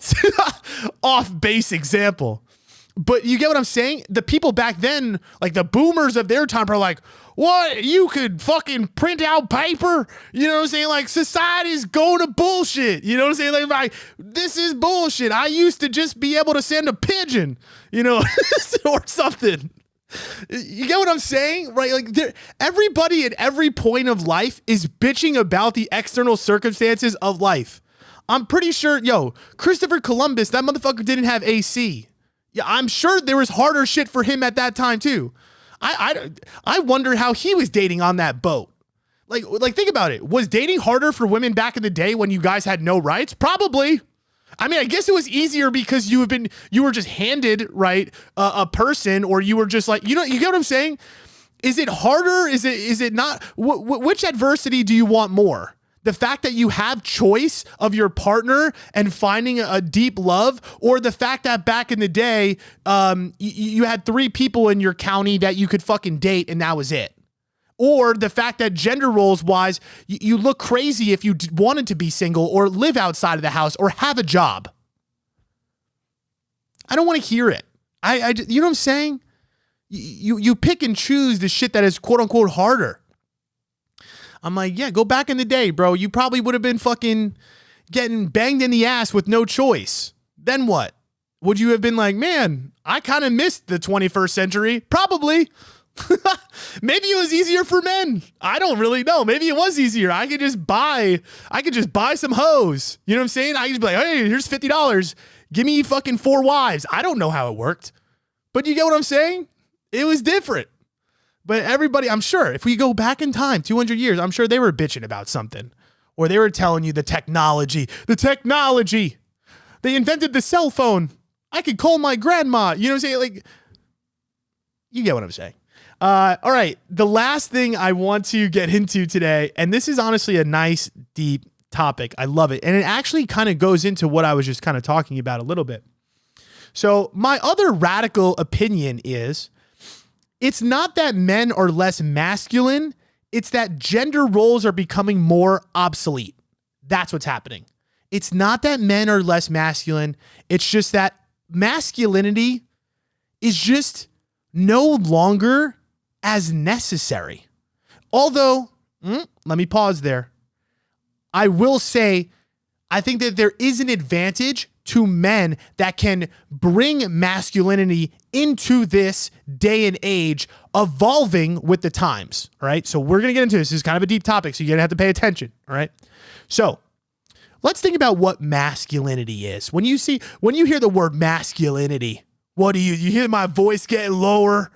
off base example. But you get what I'm saying? The people back then, like the boomers of their time, are like, what? You could fucking print out paper? You know what I'm saying? Like, society's going to bullshit. You know what I'm saying? Like, this is bullshit. I used to just be able to send a pigeon, or something. You get what I'm saying? Right? Like everybody at every point of life is bitching about the external circumstances of life. I'm pretty sure, Christopher Columbus, that motherfucker didn't have AC. Yeah, I'm sure there was harder shit for him at that time too. I wonder how he was dating on that boat. Like think about it. Was dating harder for women back in the day when you guys had no rights? Probably. I mean, I guess it was easier because you were just handed, right, a person, or you were just like, you get what I'm saying? Is it harder? Is it not? Which adversity do you want more? The fact that you have choice of your partner and finding a deep love, or the fact that back in the day, you had 3 people in your county that you could fucking date and that was it? Or the fact that gender roles wise, you look crazy if you wanted to be single or live outside of the house or have a job. I don't want to hear it. You know what I'm saying? You pick and choose the shit that is quote unquote harder. I'm like, yeah, go back in the day, bro. You probably would have been fucking getting banged in the ass with no choice. Then what? Would you have been like, man, I kind of missed the 21st century? Probably. Maybe it was easier for men. I don't really know. Maybe it was easier. I could just buy some hoes. You know what I'm saying? I could just be like, hey, here's $50. Give me fucking 4 wives. I don't know how it worked. But you get what I'm saying? It was different. But everybody, I'm sure, if we go back in time, 200 years, I'm sure they were bitching about something. Or they were telling you the technology. They invented the cell phone. I could call my grandma. You know what I'm saying? Like, you get what I'm saying. All right. The last thing I want to get into today, and this is honestly a nice, deep topic. I love it. And it actually kind of goes into what I was just kind of talking about a little bit. So my other radical opinion is it's not that men are less masculine. It's that gender roles are becoming more obsolete. That's what's happening. It's not that men are less masculine. It's just that masculinity is just no longer as necessary. Although, let me pause there. I will say, I think that there is an advantage to men that can bring masculinity into this day and age, evolving with the times. All right. So we're going to get into this. This is kind of a deep topic, so you're going to have to pay attention. All right. So let's think about what masculinity is. When you hear the word masculinity, what do you hear my voice getting lower?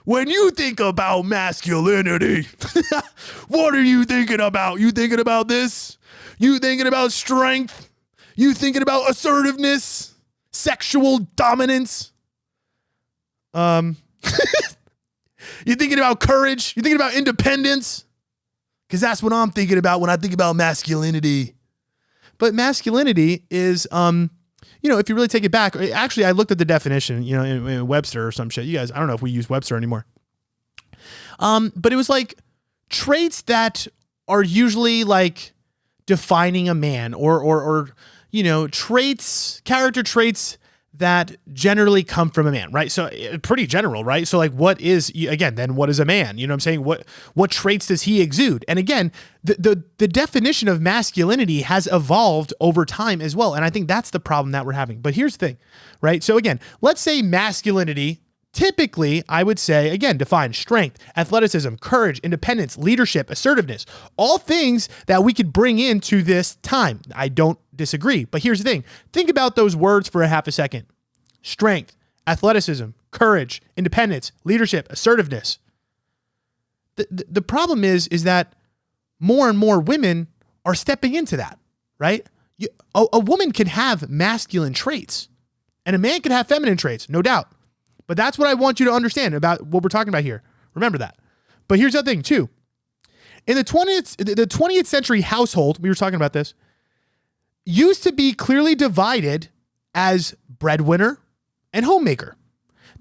When you think about masculinity, what are you thinking about? You thinking about this? You thinking about strength? You thinking about assertiveness? Sexual dominance? You thinking about courage? You thinking about independence? Because that's what I'm thinking about when I think about masculinity. But masculinity is, if you really take it back, actually, I looked at the definition, in Webster or some shit. You guys, I don't know if we use Webster anymore. But it was like traits that are usually like defining a man or character traits that generally come from a man, right? So pretty general, right? So like what is a man? You know what I'm saying? What traits does he exude? And again, the definition of masculinity has evolved over time as well. And I think that's the problem that we're having. But here's the thing, right? So again, let's say masculinity, typically, I would say, again, define strength, athleticism, courage, independence, leadership, assertiveness, all things that we could bring into this time. I don't disagree, but here's the thing. Think about those words for a half a second. Strength, athleticism, courage, independence, leadership, assertiveness. The problem is that more and more women are stepping into that, right? A woman can have masculine traits and a man can have feminine traits, no doubt. But that's what I want you to understand about what we're talking about here. Remember that. But here's the other thing too. In the 20th century household, we were talking about this, used to be clearly divided as breadwinner and homemaker.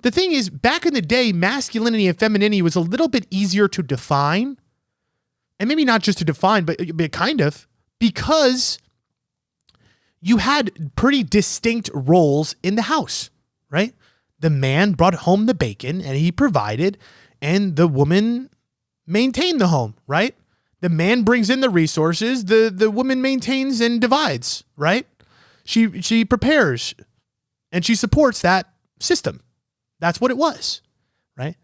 The thing is, back in the day, masculinity and femininity was a little bit easier to define. And maybe not just to define, but kind of, because you had pretty distinct roles in the house, right? The man brought home the bacon and he provided, and the woman maintained the home, right? The man brings in the resources, the woman maintains and divides, right? She prepares and she supports that system. That's what it was, right?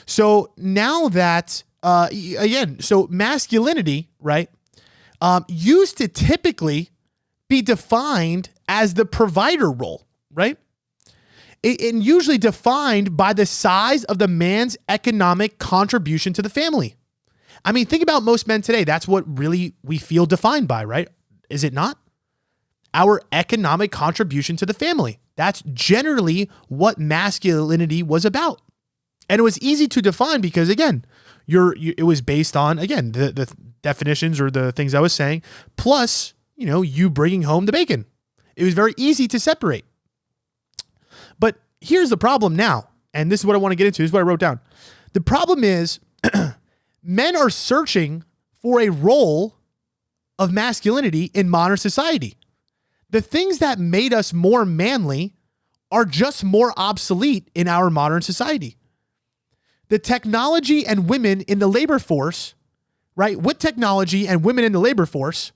So now that, again, so masculinity, right, used to typically be defined as the provider role, right? And usually defined by the size of the man's economic contribution to the family. I mean, think about most men today. That's what really we feel defined by, right? Is it not? Our economic contribution to the family. That's generally what masculinity was about. And it was easy to define because, again, it was based on, again, the definitions or the things I was saying, plus, you bringing home the bacon. It was very easy to separate. But here's the problem now, and this is what I want to get into. This is what I wrote down. The problem is men are searching for a role of masculinity in modern society. The things that made us more manly are just more obsolete in our modern society. The technology and women in the labor force, right? With technology and women in the labor force,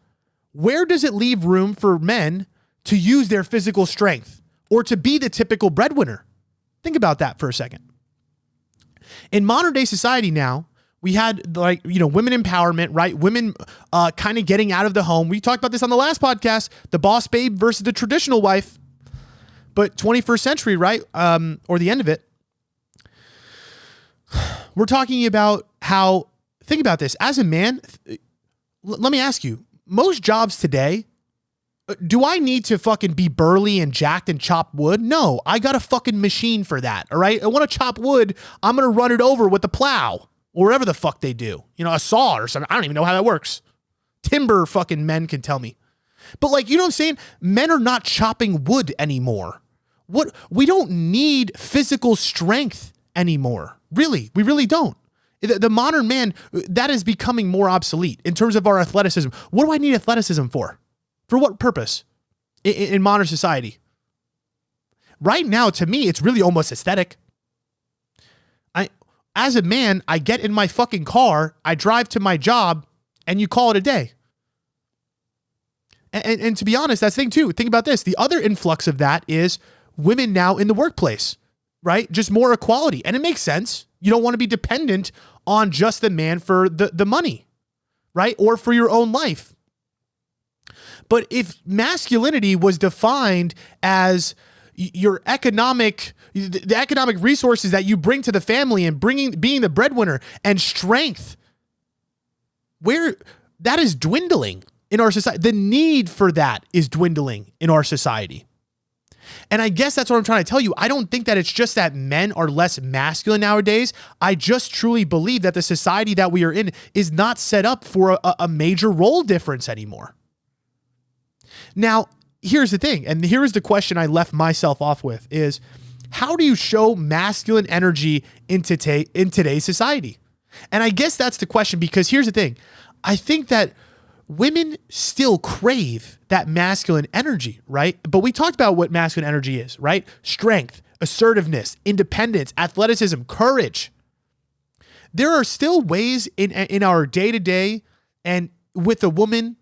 where does it leave room for men to use their physical strength or to be the typical breadwinner? Think about that for a second. In modern day society now, we had women empowerment, right? Women kind of getting out of the home. We talked about this on the last podcast, the boss babe versus the traditional wife. But 21st century, right? Or the end of it. We're talking about how, think about this. As a man, let me ask you, most jobs today, do I need to fucking be burly and jacked and chop wood? No, I got a fucking machine for that, all right? I want to chop wood, I'm going to run it over with a plow. Or whatever the fuck they do. A saw or something. I don't even know how that works. Timber fucking men can tell me. But you know what I'm saying? Men are not chopping wood anymore. We don't need physical strength anymore. Really, we really don't. The modern man, that is becoming more obsolete in terms of our athleticism. What do I need athleticism for? For what purpose in modern society? Right now, to me, it's really almost aesthetic. As a man, I get in my fucking car, I drive to my job, and you call it a day. And to be honest, that's the thing too. Think about this. The other influx of that is women now in the workplace, right? Just more equality. And it makes sense. You don't want to be dependent on just the man for the money, right? Or for your own life. But if masculinity was defined as your the economic resources that you bring to the family and being the breadwinner and strength, where that is dwindling in our society. The need for that is dwindling in our society. And I guess that's what I'm trying to tell you. I don't think that it's just that men are less masculine nowadays. I just truly believe that the society that we are in is not set up for a major role difference anymore. Now, here's the thing, and here is the question I left myself off with, is how do you show masculine energy in today's society? And I guess that's the question, because here's the thing. I think that women still crave that masculine energy, right? But we talked about what masculine energy is, right? Strength, assertiveness, independence, athleticism, courage. There are still ways in our day-to-day and with a woman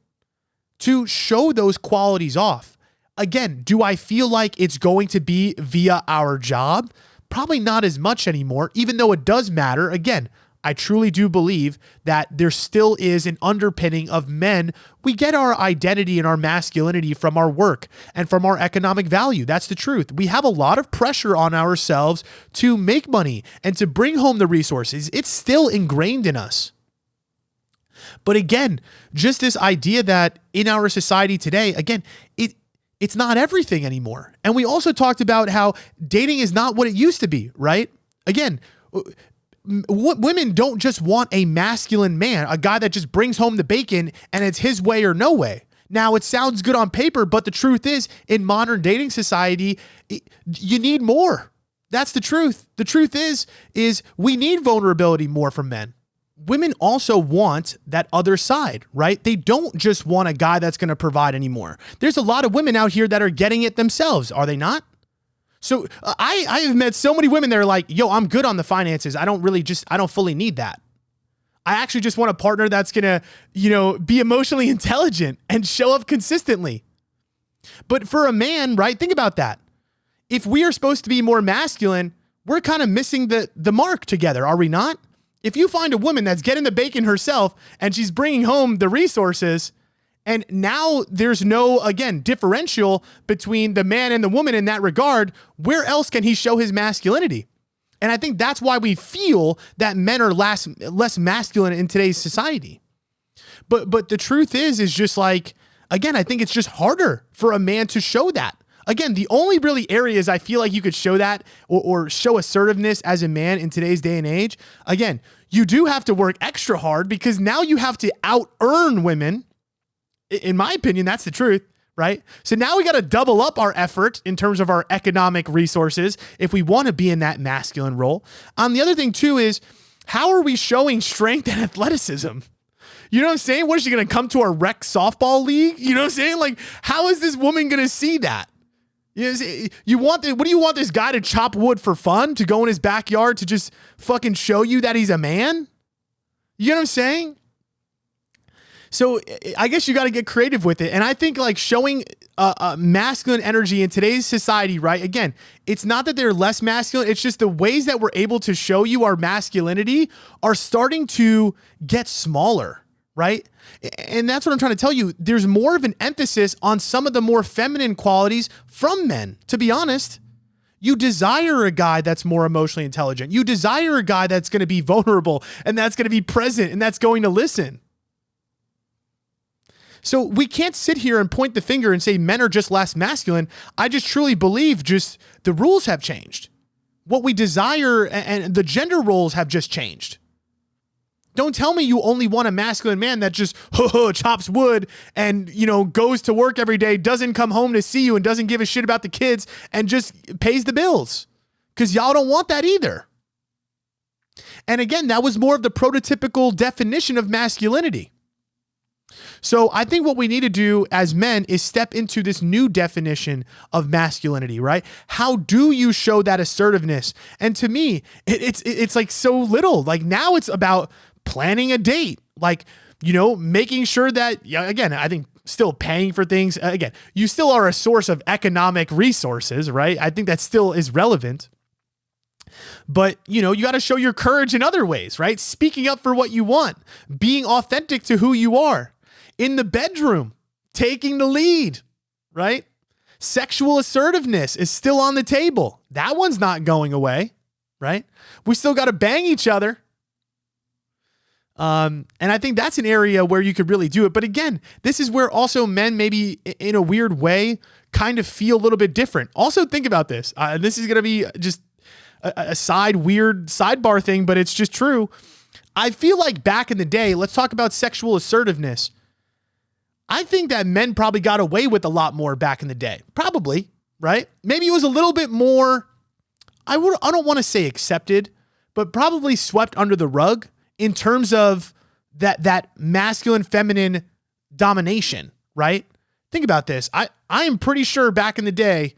to show those qualities off. Again, do I feel like it's going to be via our job? Probably not as much anymore, even though it does matter. Again, I truly do believe that there still is an underpinning of men. We get our identity and our masculinity from our work and from our economic value. That's the truth. We have a lot of pressure on ourselves to make money and to bring home the resources. It's still ingrained in us. But again, just this idea that in our society today, again, it's not everything anymore. And we also talked about how dating is not what it used to be, right? Again, women don't just want a masculine man, a guy that just brings home the bacon and it's his way or no way. Now, it sounds good on paper, but the truth is, in modern dating society, you need more. That's the truth. The truth is we need vulnerability more from men. Women also want that other side, right? They don't just want a guy that's going to provide anymore. There's a lot of women out here that are getting it themselves, are they not? So I have met so many women that are like, yo, I'm good on the finances. I don't fully need that. I actually just want a partner that's going to, be emotionally intelligent and show up consistently. But for a man, right, think about that. If we are supposed to be more masculine, we're kind of missing the mark together, are we not? If you find a woman that's getting the bacon herself and she's bringing home the resources, and now there's no, again, differential between the man and the woman in that regard, where else can he show his masculinity? And I think that's why we feel that men are less masculine in today's society. But the truth is just like, again, I think it's just harder for a man to show that. Again, the only really areas I feel like you could show that or show assertiveness as a man in today's day and age, again, you do have to work extra hard because now you have to out-earn women. In my opinion, that's the truth, right? So now we got to double up our effort in terms of our economic resources if we want to be in that masculine role. The other thing too is, how are we showing strength and athleticism? You know what I'm saying? What is she going to come to our rec softball league? You know what I'm saying? Like, how is this woman going to see that? What do you want this guy to chop wood for fun, to go in his backyard to just fucking show you that he's a man? You know what I'm saying? So I guess you got to get creative with it. And I think like showing masculine energy in today's society, right? Again, it's not that they're less masculine. It's just the ways that we're able to show you our masculinity are starting to get smaller, right? And that's what I'm trying to tell you. There's more of an emphasis on some of the more feminine qualities from men, to be honest. You desire a guy that's more emotionally intelligent. You desire a guy that's going to be vulnerable and that's going to be present and that's going to listen. So we can't sit here and point the finger and say men are just less masculine. I just truly believe just the rules have changed. What we desire and the gender roles have just changed. Don't tell me you only want a masculine man that just chops wood and, goes to work every day, doesn't come home to see you and doesn't give a shit about the kids and just pays the bills. Because y'all don't want that either. And again, that was more of the prototypical definition of masculinity. So I think what we need to do as men is step into this new definition of masculinity, right? How do you show that assertiveness? And to me, it's like so little. Like now it's about planning a date, like, making sure that, again, I think still paying for things. Again, you still are a source of economic resources, right? I think that still is relevant. But, you got to show your courage in other ways, right? Speaking up for what you want, being authentic to who you are. In the bedroom, taking the lead, right? Sexual assertiveness is still on the table. That one's not going away, right? We still got to bang each other. And I think that's an area where you could really do it. But again, this is where also men maybe in a weird way kind of feel a little bit different. Also think about this. This is going to be just a weird sidebar thing, but it's just true. I feel like back in the day, let's talk about sexual assertiveness. I think that men probably got away with a lot more back in the day. Probably, right? Maybe it was a little bit more, I don't want to say accepted, but probably swept under the rug in terms of that masculine feminine domination, right? Think about this. I am pretty sure back in the day,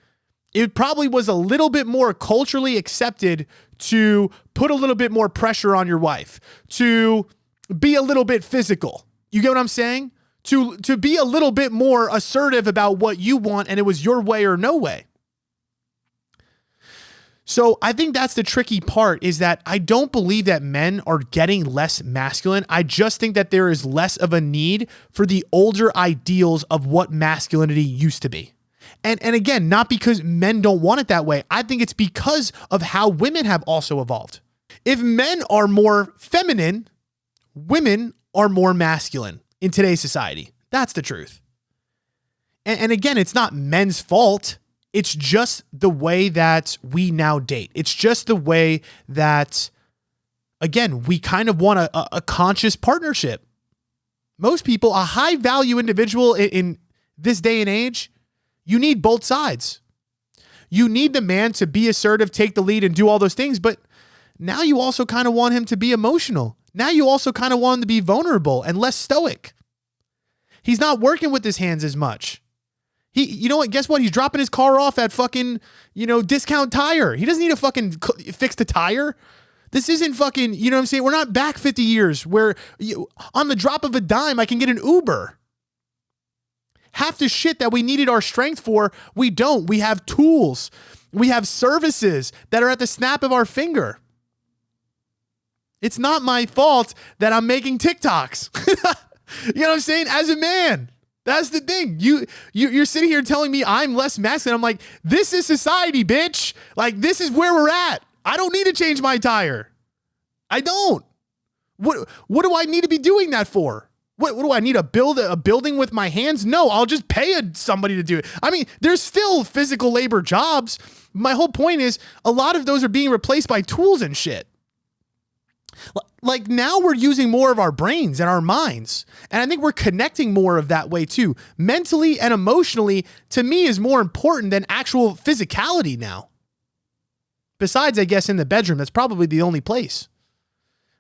it probably was a little bit more culturally accepted to put a little bit more pressure on your wife, to be a little bit physical. You get what I'm saying? To be a little bit more assertive about what you want and it was your way or no way. So I think that's the tricky part, is that I don't believe that men are getting less masculine. I just think that there is less of a need for the older ideals of what masculinity used to be. And again, not because men don't want it that way. I think it's because of how women have also evolved. If men are more feminine, women are more masculine in today's society. That's the truth. And again, it's not men's fault. It's just the way that we now date. It's just the way that, again, we kind of want a conscious partnership. Most people, a high value individual in this day and age, you need both sides. You need the man to be assertive, take the lead, and do all those things. But now you also kind of want him to be emotional. Now you also kind of want him to be vulnerable and less stoic. He's not working with his hands as much. You know what? Guess what? He's dropping his car off at fucking, Discount Tire. He doesn't need to fucking fix the tire. This isn't fucking, you know what I'm saying? We're not back 50 years where on the drop of a dime, I can get an Uber. Half the shit that we needed our strength for, we don't. We have tools. We have services that are at the snap of our finger. It's not my fault that I'm making TikToks. You know what I'm saying? As a man, that's the thing. You're sitting here telling me I'm less masculine. I'm like, this is society, bitch. Like, this is where we're at. I don't need to change my tire. I don't. What do I need to be doing that for? What do I need to build a building with my hands? No, I'll just pay somebody to do it. I mean, there's still physical labor jobs. My whole point is a lot of those are being replaced by tools and shit. Like now we're using more of our brains and our minds. And I think we're connecting more of that way too. Mentally and emotionally, to me, is more important than actual physicality now. Besides, I guess, in the bedroom, that's probably the only place.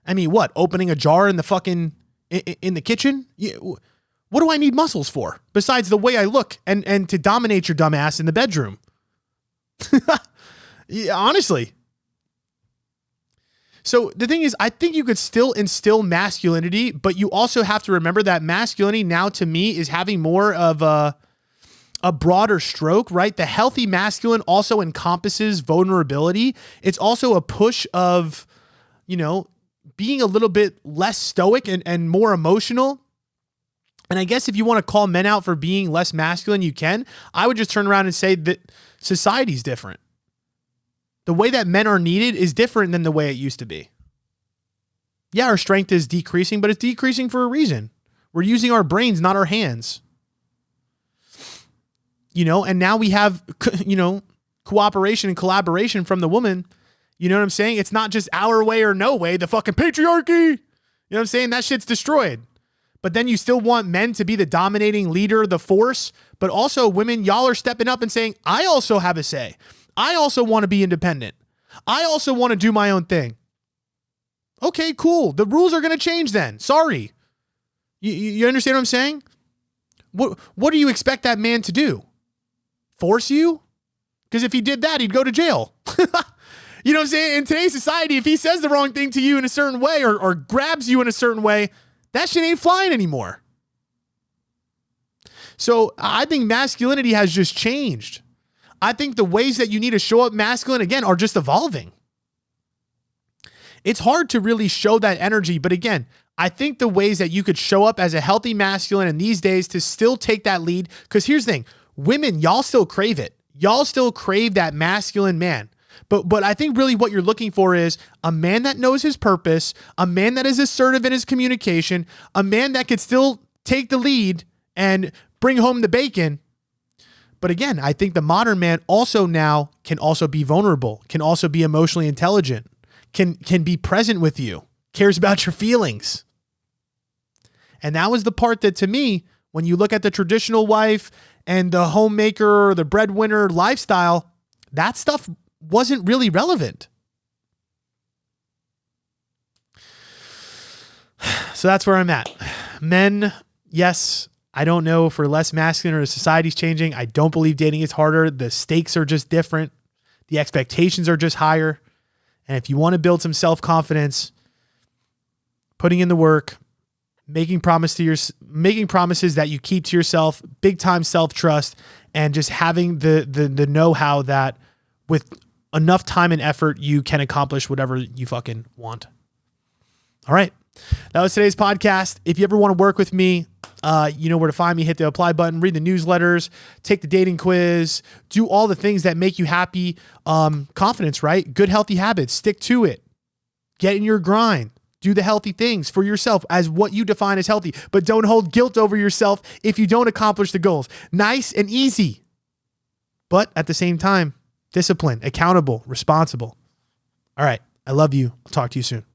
I mean, what? Opening a jar in the fucking... in the kitchen? What do I need muscles for besides the way I look and to dominate your dumb ass in the bedroom? Yeah, honestly. So the thing is, I think you could still instill masculinity, but you also have to remember that masculinity now to me is having more of a broader stroke, right? The healthy masculine also encompasses vulnerability. It's also a push of, being a little bit less stoic and more emotional. And I guess if you want to call men out for being less masculine, you can. I would just turn around and say that society's different. The way that men are needed is different than the way it used to be. Yeah, our strength is decreasing, but it's decreasing for a reason. We're using our brains, not our hands. And now we have, cooperation and collaboration from the woman. You know what I'm saying? It's not just our way or no way, the fucking patriarchy. You know what I'm saying? That shit's destroyed. But then you still want men to be the dominating leader, the force. But also women, y'all are stepping up and saying, I also have a say. I also want to be independent. I also want to do my own thing. Okay, cool. The rules are going to change then. Sorry. You understand what I'm saying? What do you expect that man to do? Force you? Because if he did that, he'd go to jail. You know what I'm saying? In today's society, if he says the wrong thing to you in a certain way or grabs you in a certain way, that shit ain't flying anymore. So I think masculinity has just changed. I think the ways that you need to show up masculine, again, are just evolving. It's hard to really show that energy. But again, I think the ways that you could show up as a healthy masculine in these days to still take that lead. Because here's the thing. Women, y'all still crave it. Y'all still crave that masculine man. But I think really what you're looking for is a man that knows his purpose, a man that is assertive in his communication, a man that could still take the lead and bring home the bacon. But again, I think the modern man also now can also be vulnerable, can also be emotionally intelligent, can be present with you, cares about your feelings. And that was the part that to me, when you look at the traditional wife and the homemaker or the breadwinner lifestyle, that stuff wasn't really relevant. So that's where I'm at. Men, yes, I don't know if we're less masculine or society's changing. I don't believe dating is harder. The stakes are just different. The expectations are just higher. And if you want to build some self-confidence, putting in the work, making promises that you keep to yourself, big time self-trust, and just having the know-how that with enough time and effort, you can accomplish whatever you fucking want. All right. That was today's podcast. If you ever want to work with me, you know where to find me. Hit the apply button, read the newsletters, take the dating quiz, do all the things that make you happy. Confidence, right? Good, healthy habits. Stick to it. Get in your grind. Do the healthy things for yourself as what you define as healthy, but don't hold guilt over yourself if you don't accomplish the goals. Nice and easy, but at the same time, disciplined, accountable, responsible. All right. I love you. I'll talk to you soon.